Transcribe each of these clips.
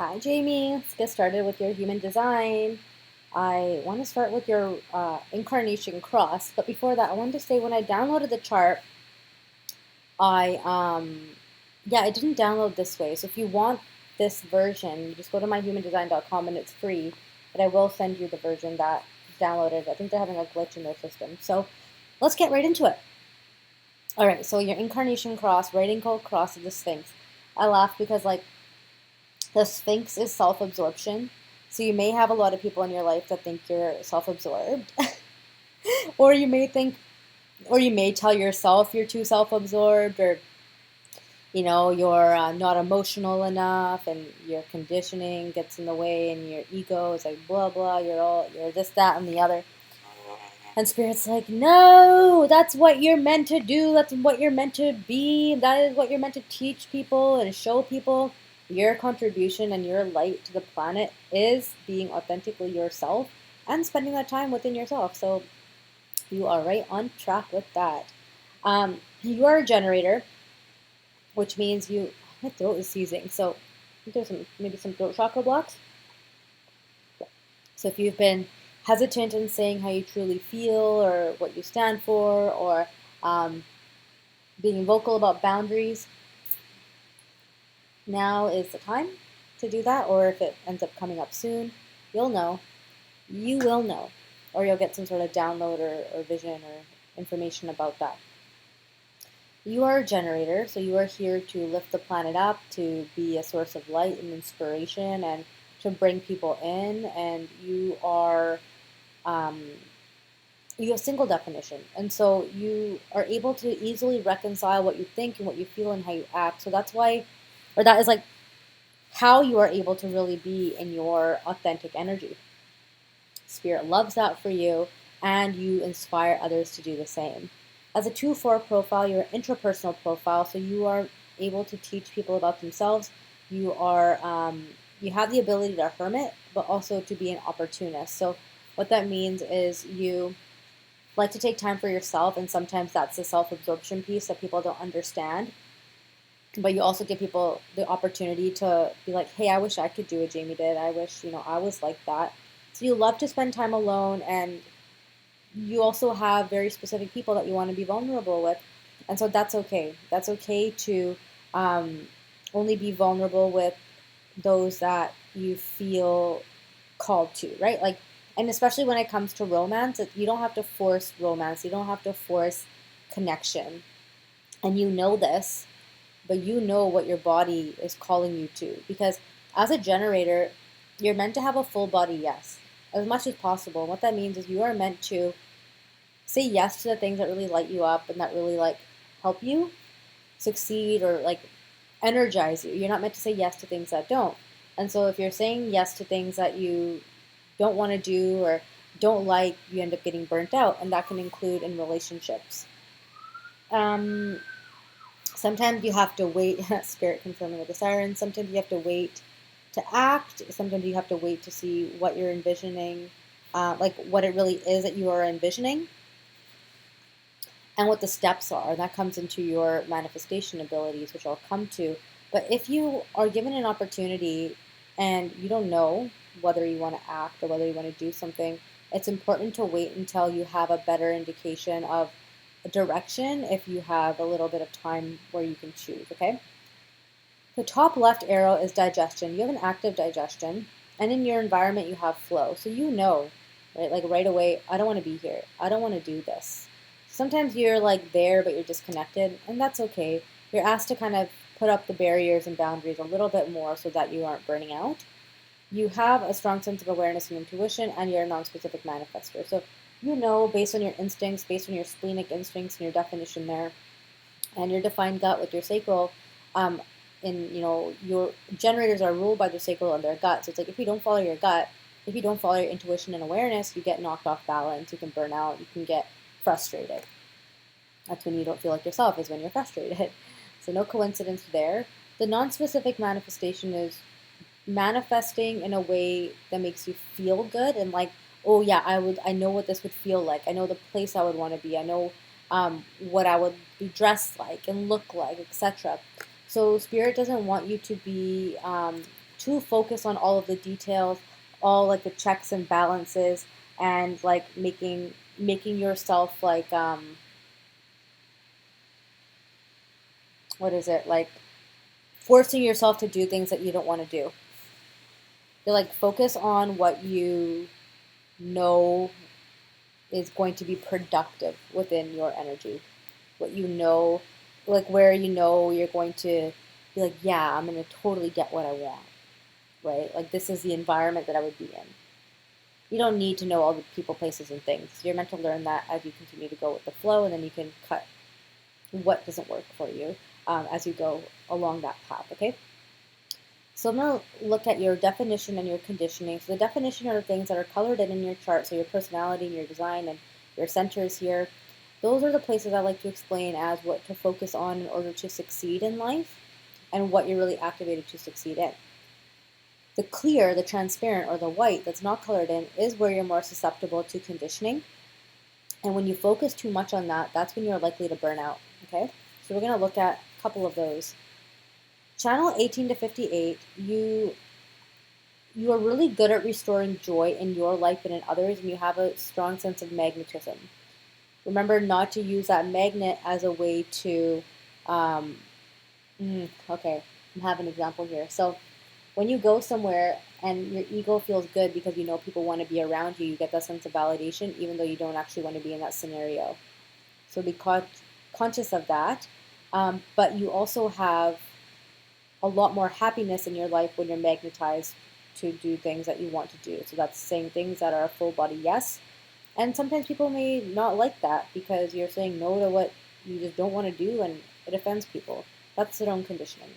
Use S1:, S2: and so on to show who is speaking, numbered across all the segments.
S1: Hi, Jamie. Let's get started with your human design. I want to start with your incarnation cross, but before that, I wanted to say when I downloaded the chart, I didn't download this way. So if you want this version, you just go to myhumandesign.com and it's free. But I will send you the version that is downloaded. I think they're having a glitch in their system. So let's get right into it. All right. So your incarnation cross, right ankle cross of the Sphinx. I laugh because the Sphinx is self-absorption. So you may have a lot of people in your life that think you're self-absorbed. or you may think, or you may tell yourself you're too self-absorbed, or you're not emotional enough, and your conditioning gets in the way, and your ego is like blah blah. You're this, that, and the other. And Spirit's like, no, that's what you're meant to do. That's what you're meant to be. That is what you're meant to teach people and show people. Your contribution and your light to the planet is being authentically yourself and spending that time within yourself. So you are right on track with that. You are a generator, which means my throat is seizing. So I think there's maybe some throat chakra blocks. So if you've been hesitant in saying how you truly feel or what you stand for, or being vocal about boundaries, now is the time to do that. Or if it ends up coming up soon, you'll know. You will know. Or you'll get some sort of download or vision or information about that. You are a generator, so you are here to lift the planet up, to be a source of light and inspiration, and to bring people in. And you have single definition, and so you are able to easily reconcile what you think and what you feel and how you act. So that's why, or that is like how you are able to really be in your authentic energy. Spirit loves that for you, and you inspire others to do the same. As a 2-4 profile, you're an intrapersonal profile, so you are able to teach people about themselves. You have the ability to hermit, but also to be an opportunist. So what that means is you like to take time for yourself, and sometimes that's the self-absorption piece that people don't understand. But you also give people the opportunity to be like, hey, I wish I could do what Jamie did. I wish, I was like that. So you love to spend time alone, and you also have very specific people that you want to be vulnerable with. And so that's okay. That's okay to only be vulnerable with those that you feel called to, right? And especially when it comes to romance, you don't have to force romance. You don't have to force connection. And you know this, but you know what your body is calling you to. Because as a generator, you're meant to have a full body yes, as much as possible. And what that means is you are meant to say yes to the things that really light you up and that really help you succeed or energize you. You're not meant to say yes to things that don't. And so if you're saying yes to things that you don't want to do or don't like, you end up getting burnt out, and that can include in relationships. Sometimes you have to wait, spirit confirming with the siren, sometimes you have to wait to act, sometimes you have to wait to see what you're envisioning, what it really is that you are envisioning, and what the steps are. And that comes into your manifestation abilities, which I'll come to. But if you are given an opportunity and you don't know whether you want to act or whether you want to do something, it's important to wait until you have a better indication of a direction if you have a little bit of time where you can choose, okay? The top left arrow is digestion. You have an active digestion, and in your environment you have flow. So you know, right? Right away, I don't want to be here. I don't want to do this. Sometimes you're there, but you're disconnected, and that's okay. You're asked to kind of put up the barriers and boundaries a little bit more so that you aren't burning out. You have a strong sense of awareness and intuition, and you're a non-specific manifester. So you know, based on your instincts, based on your splenic instincts and your definition there, and your defined gut with your sacral, your generators are ruled by their sacral and their gut. So it's if you don't follow your gut, if you don't follow your intuition and awareness, you get knocked off balance, you can burn out, you can get frustrated. That's when you don't feel like yourself, is when you're frustrated. So no coincidence there. The non-specific manifestation is manifesting in a way that makes you feel good and oh yeah, I know what this would feel like. I know the place I would want to be. I know what I would be dressed like and look like, etc. So Spirit doesn't want you to be to focus on all of the details, all like the checks and balances, and like making yourself like what is it, like forcing yourself to do things that you don't want to do. You're like focus on what you know is going to be productive within your energy. What you know, like where you know you're going to be like, yeah, I'm going to totally get what I want, right? Like this is the environment that I would be in. You don't need to know all the people, places, and things. You're meant to learn that as you continue to go with the flow, and then you can cut what doesn't work for you as you go along that path, okay? So I'm going to look at your definition and your conditioning. So the definition are the things that are colored in your chart, so your personality and your design and your centers here. Those are the places I like to explain as what to focus on in order to succeed in life and what you're really activated to succeed in. The clear, the transparent, or the white that's not colored in is where you're more susceptible to conditioning. And when you focus too much on that, that's when you're likely to burn out, okay? So we're going to look at a couple of those. Channel 18 to 58, you are really good at restoring joy in your life and in others, and you have a strong sense of magnetism. Remember not to use that magnet as a way to, okay, I'm having an example here. So when you go somewhere and your ego feels good because you know people want to be around you, you get that sense of validation even though you don't actually want to be in that scenario. So be conscious of that. But you also have a lot more happiness in your life when you're magnetized to do things that you want to do. So that's saying things that are a full body yes. And sometimes people may not like that because you're saying no to what you just don't want to do and it offends people. That's their own conditioning.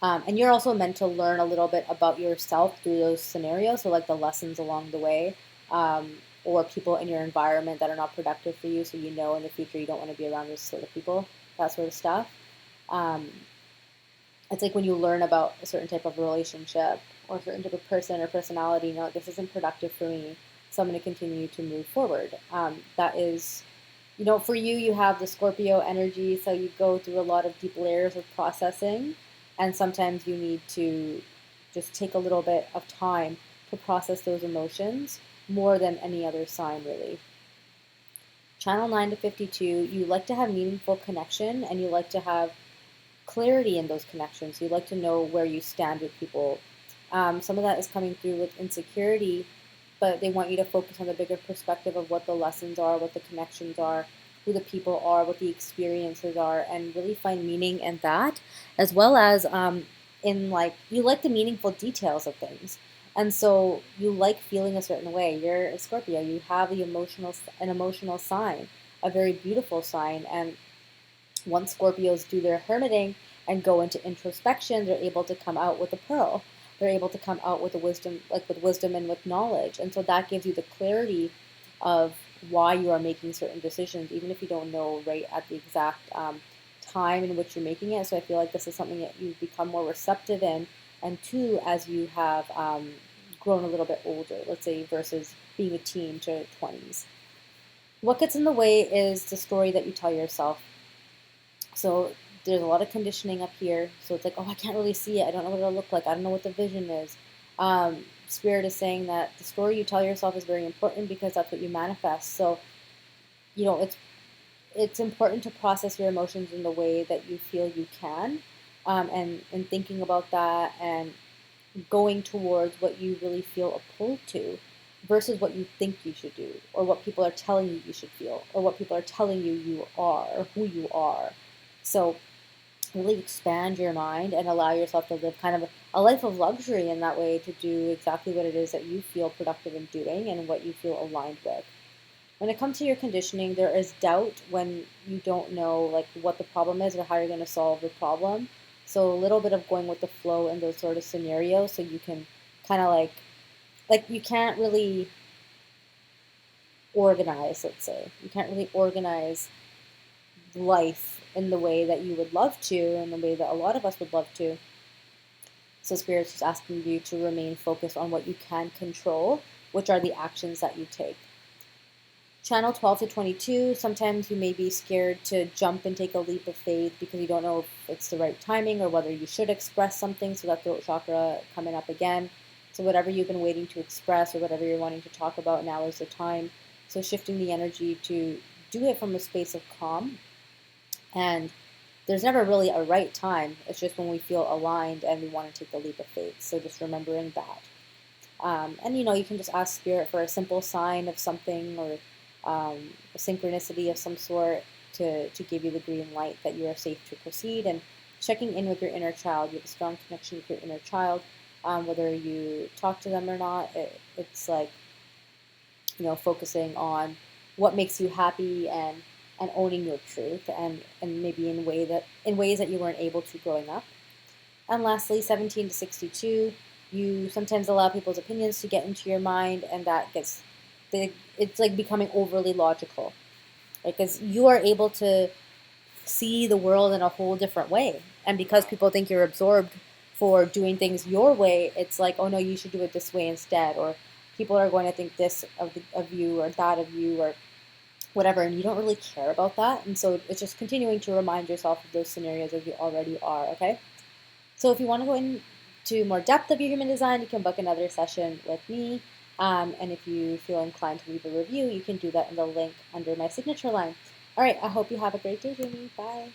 S1: And you're also meant to learn a little bit about yourself through those scenarios. So like the lessons along the way or people in your environment that are not productive for you. So you know in the future you don't want to be around those sort of people, that sort of stuff. It's like when you learn about a certain type of relationship or a certain type of person or personality, you know, this isn't productive for me, so I'm going to continue to move forward. That is, you know, for you, you have the Scorpio energy, so you go through a lot of deep layers of processing, and sometimes you need to just take a little bit of time to process those emotions more than any other sign, really. Channel 9 to 52, you like to have meaningful connection, and you like to have clarity in those connections. You like to know where you stand with people. Some of that is coming through with insecurity, but they want you to focus on the bigger perspective of what the lessons are, what the connections are, who the people are, what the experiences are, and really find meaning in that, as well as in like you like the meaningful details of things. And so you like feeling a certain way. You're a Scorpio. You have an emotional sign, a very beautiful sign, and once Scorpios do their hermiting and go into introspection, they're able to come out with a pearl. They're able to come out with a wisdom, like with wisdom and with knowledge. And so that gives you the clarity of why you are making certain decisions, even if you don't know right at the exact time in which you're making it. So I feel like this is something that you become more receptive in, and two, as you have grown a little bit older, let's say, versus being a teen to 20s. What gets in the way is the story that you tell yourself. So there's a lot of conditioning up here. So it's like, oh, I can't really see it. I don't know what it'll look like. I don't know what the vision is. Spirit is saying that the story you tell yourself is very important because that's what you manifest. So, you know, it's important to process your emotions in the way that you feel you can, and thinking about that and going towards what you really feel a pull to versus what you think you should do or what people are telling you you should feel or what people are telling you you are or who you are. So really expand your mind and allow yourself to live kind of a life of luxury in that way to do exactly what it is that you feel productive in doing and what you feel aligned with. When it comes to your conditioning, there is doubt when you don't know like what the problem is or how you're going to solve the problem. So a little bit of going with the flow in those sort of scenarios so you can kind of like you can't really organize, let's say. You can't really organize life in the way that you would love to, in the way that a lot of us would love to. So Spirit's just asking you to remain focused on what you can control, which are the actions that you take. Channel 12 to 22, sometimes you may be scared to jump and take a leap of faith because you don't know if it's the right timing or whether you should express something. So that throat chakra coming up again. So whatever you've been waiting to express or whatever you're wanting to talk about, now is the time. So shifting the energy to do it from a space of calm. And there's never really a right time. It's just when we feel aligned and we want to take the leap of faith. So just remembering that. And you can just ask spirit for a simple sign of something or a synchronicity of some sort to give you the green light that you are safe to proceed. And checking in with your inner child. You have a strong connection with your inner child. Whether you talk to them or not, it's like, focusing on what makes you happy and owning your truth and maybe in ways that you weren't able to growing up. And lastly, 17 to 62, you sometimes allow people's opinions to get into your mind, and it's like becoming overly logical. Because you are able to see the world in a whole different way. And because people think you're absorbed for doing things your way, it's like, oh no, you should do it this way instead. Or people are going to think this of you or that of you or whatever, and you don't really care about that. And so it's just continuing to remind yourself of those scenarios as you already are, okay? So if you want to go into more depth of your human design, you can book another session with me. And if you feel inclined to leave a review, you can do that in the link under my signature line. All right, I hope you have a great day, Jamie. Bye.